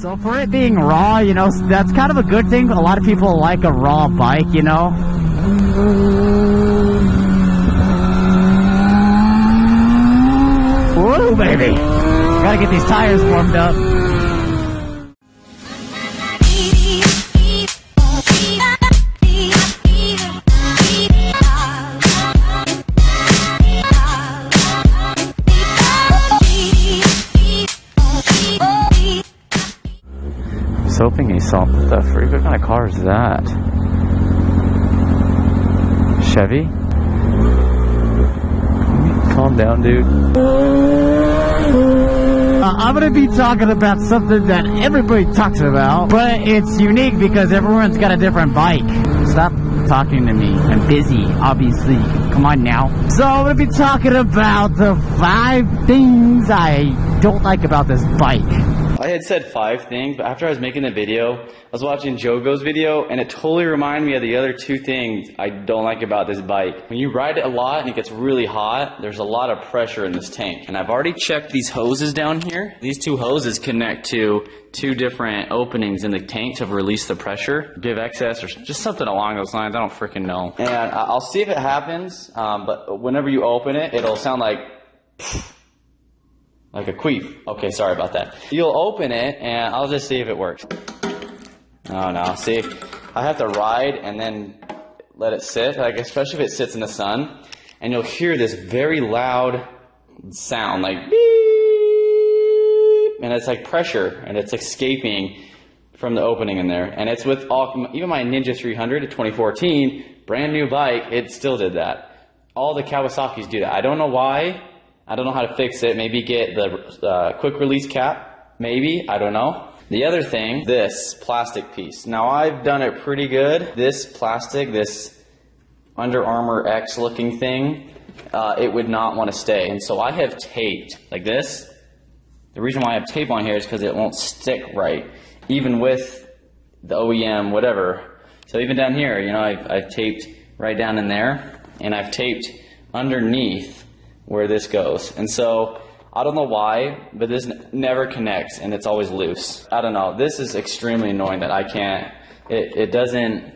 So for it being raw, you know, that's kind of a good thing. A lot of people like a raw bike, you know. Whoa, baby. Gotta get these tires warmed up. Hoping he saw the freak. What kind of car is that? Chevy? Calm down, dude. I'm gonna be talking about something that everybody talks about, but it's unique because everyone's got a different bike. Stop talking to me. I'm busy, obviously. Come on now. So I'm gonna be talking about the 5 things I don't like about this bike. I had said 5 things, but after I was making the video, I was watching Jogo's video, and it totally reminded me of the other 2 things I don't like about this bike. When you ride it a lot and it gets really hot, there's a lot of pressure in this tank. And I've already checked these hoses down here. These 2 hoses connect to 2 different openings in the tank to release the pressure, give excess, or just something along those lines. I don't freaking know. And I'll see if it happens, but whenever you open it, it'll sound like a queef. Okay, sorry about that. You'll open it, and I'll just see if it works. Oh no, see, I have to ride and then let it sit, like especially if it sits in the sun, and you'll hear this very loud sound, like beep, and it's like pressure, and it's escaping from the opening in there. And it's with all, even my Ninja 300, a 2014, brand new bike, it still did that. All the Kawasaki's do that. I don't know why. I don't know how to fix it. Maybe get the quick release cap. Maybe. I don't know. The other thing, this plastic piece. Now I've done it pretty good. This plastic, this Under Armour X looking thing, it would not want to stay. And so I have taped like this. The reason why I have tape on here is because it won't stick right, even with the OEM, whatever. So even down here, you know, I've taped right down in there, and I've taped underneath where this goes. And so I don't know why, but this never connects, and it's always loose. I don't know. This is extremely annoying that I can't. It doesn't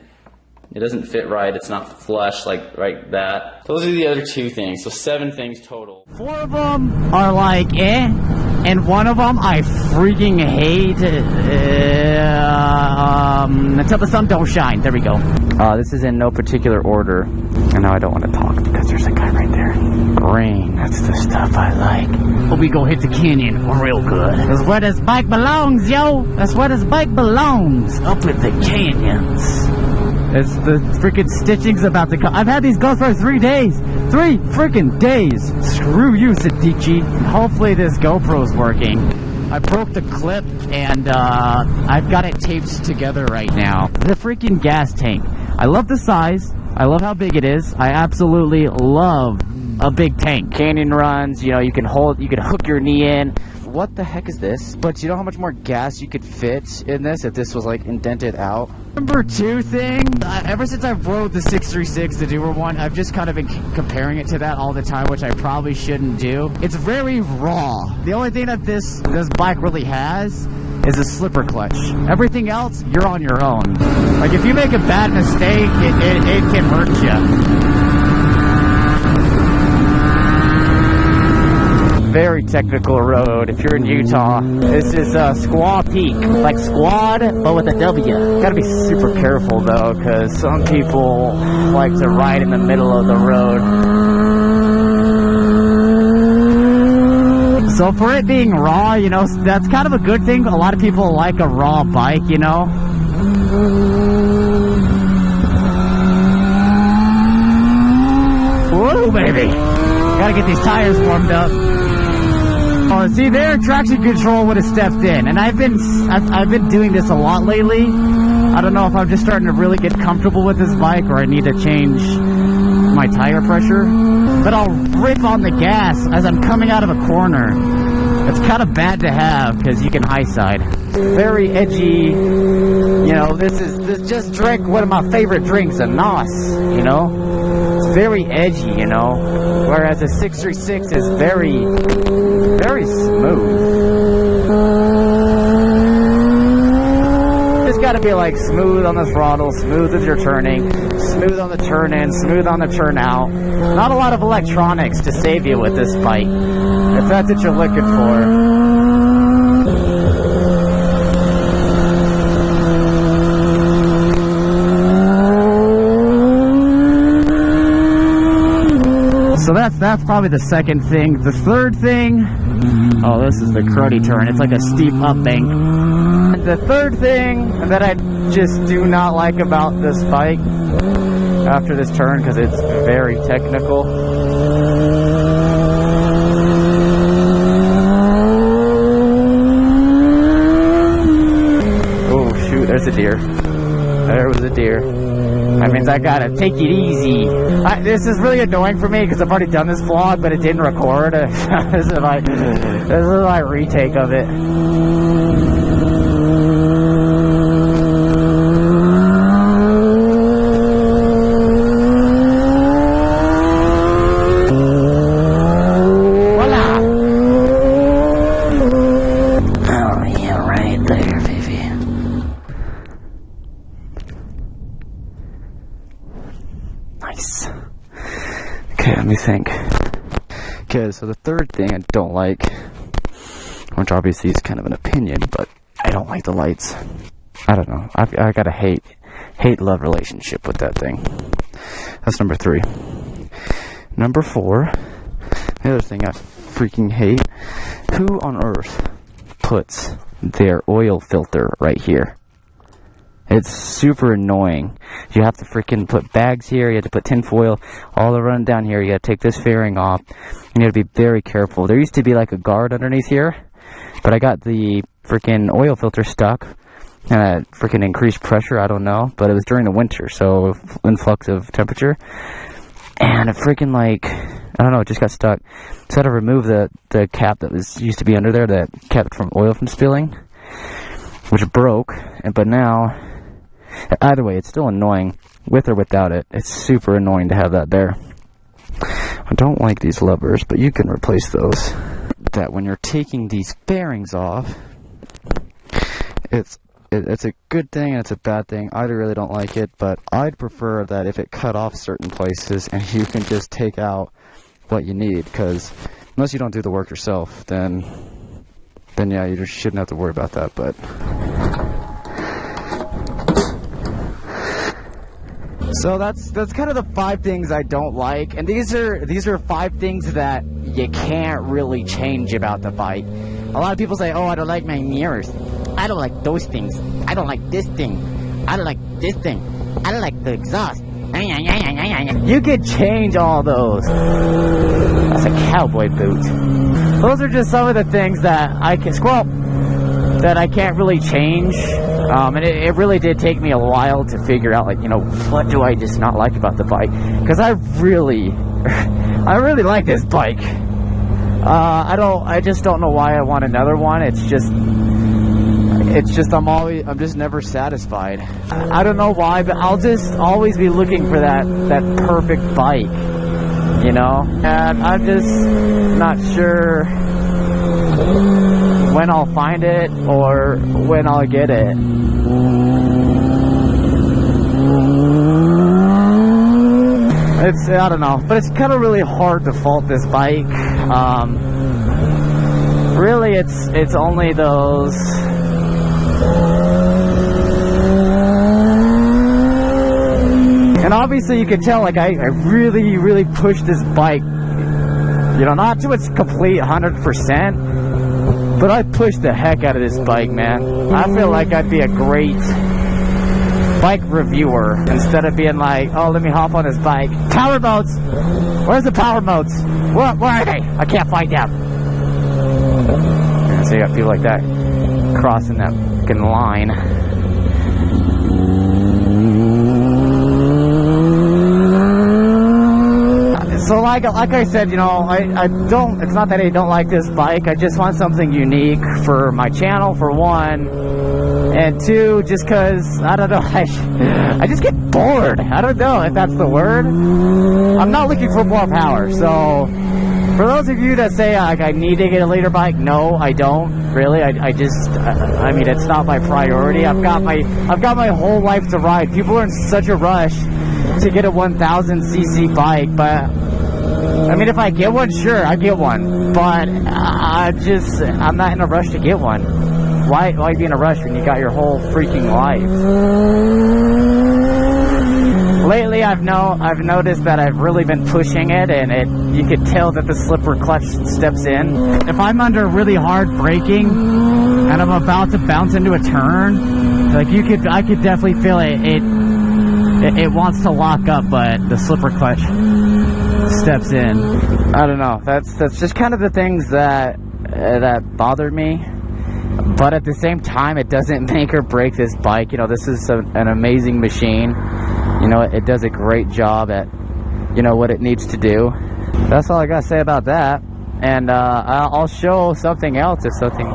fit right. It's not flush like that. Those are the other 2 things. So 7 things total. 4 of them are like and 1 of them I freaking hate. Until the sun don't shine. There we go. This is in no particular order. And now I don't want to talk because there's a guy right there. Rain, that's the stuff I like. But we go hit the canyon real good. That's where this bike belongs, yo. That's where this bike belongs. Up in the canyons. It's the freaking stitching's about to come. I've had these go for 3 days. 3 freaking days. Screw you, Sadiqi. Hopefully this GoPro's working. I broke the clip, and I've got it taped together right now. The freaking gas tank. I love the size. I love how big it is. I absolutely love a big tank. Canyon runs, you know, you can hook your knee in. What the heck is this? But you know how much more gas you could fit in this if this was like indented out? Number 2 thing, ever since I rode the 636, the newer one, I've just kind of been comparing it to that all the time, which I probably shouldn't do. It's very raw. The only thing that this bike really has is a slipper clutch. Everything else, you're on your own. Like if you make a bad mistake, it can hurt you. Very technical road if you're in Utah. This is Squaw Peak, like squad but with a W. Gotta be super careful though, because some people like to ride in the middle of the road. So for it being raw, you know, that's kind of a good thing. A lot of people like a raw bike, you know. Whoa, baby. Gotta get these tires warmed up. Oh, see there, traction control would have stepped in, and I've been doing this a lot lately. I don't know if I'm just starting to really get comfortable with this bike, or I need to change my tire pressure. But I'll rip on the gas as I'm coming out of a corner. It's kind of bad to have because you can high side. Very edgy. You know, this just drank one of my favorite drinks, a NOS. You know, it's very edgy. You know, whereas a 636 is very smooth. gotta be like smooth on the throttle, smooth as you're turning, smooth on the turn in, smooth on the turn out. Not a lot of electronics to save you with this bike, if that's what you're looking for. So that's probably the second thing. The third thing, oh, this is the cruddy turn. It's like a steep up bank. The third thing that I just do not like about this bike after this turn, because it's very technical. Oh shoot, there's a deer. There was a deer. That means I gotta take it easy. This is really annoying for me because I've already done this vlog, but it didn't record. This is my retake of it. Voila! Oh yeah, right there, baby. Nice. Okay, let me think. Okay, so the third thing I don't like, which obviously is kind of an opinion, but I don't like the lights. I don't know. I got a hate-love relationship with that thing. That's number 3. Number 4, the other thing I freaking hate. Who on earth puts their oil filter right here? It's super annoying. You have to freaking put bags here, you have to put tin foil all around down here, you gotta take this fairing off, and you gotta be very careful. There used to be like a guard underneath here, but I got the freaking oil filter stuck, and it freaking increased pressure, I don't know, but it was during the winter, so influx of temperature, and it freaking like, I don't know, it just got stuck. So I had to remove the cap that used to be under there that kept from oil from spilling, which broke, but now, either way, it's still annoying, with or without it. It's super annoying to have that there. I don't like these levers, but you can replace those. That when you're taking these fairings off, it's a good thing and it's a bad thing. I really don't like it, but I'd prefer that if it cut off certain places and you can just take out what you need, because unless you don't do the work yourself, then yeah, you just shouldn't have to worry about that, but... So that's kind of the 5 things I don't like, and these are 5 things that you can't really change about the bike. A lot of people say, oh, I don't like my mirrors. I don't like those things. I don't like this thing. I don't like this thing. I don't like the exhaust. You could change all those. That's a cowboy boot. Those are just some of the things that I can't really change. And it really did take me a while to figure out, like, you know, what do I just not like about the bike? Because I really like this bike. I just don't know why I want another one. It's just I'm just never satisfied. I don't know why, but I'll just always be looking for that perfect bike, you know? And I'm just not sure when I'll find it or when I'll get it. I don't know, but it's kind of really hard to fault this bike. Really, it's only those. And obviously you can tell, like, I really pushed this bike, you know, not to its complete 100%, but I pushed the heck out of this bike, man. I feel like I'd be a great bike reviewer instead of being like, oh, let me hop on this bike. Power modes! Where's the power modes? Where are they? I can't find them. So you got people like that crossing that fucking line. So like I said, you know, I don't, it's not that I don't like this bike, I just want something unique for my channel, for one, and 2, just because, I don't know, I just get bored. I don't know if that's the word. I'm not looking for more power, so For those of you that say like I need to get a later bike, no, I don't really. I mean, it's not my priority. I've got my whole life to ride. People are in such a rush to get a 1000cc bike, but I mean, if I get one, sure, I get one. But I'm not in a rush to get one. Why be in a rush when you got your whole freaking life? Lately, I've noticed that I've really been pushing it, and you could tell that the slipper clutch steps in. If I'm under really hard braking and I'm about to bounce into a turn, like I could definitely feel it. It wants to lock up, but the slipper clutch steps in. I don't know. That's just kind of the things that bother me. But at the same time, it doesn't make or break this bike. You know, this is an amazing machine. You know, it does a great job at, you know, what it needs to do. That's all I gotta say about that. And I'll show something else if something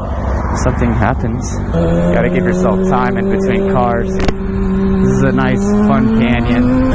happens. You gotta give yourself time in between cars. This is a nice, fun canyon.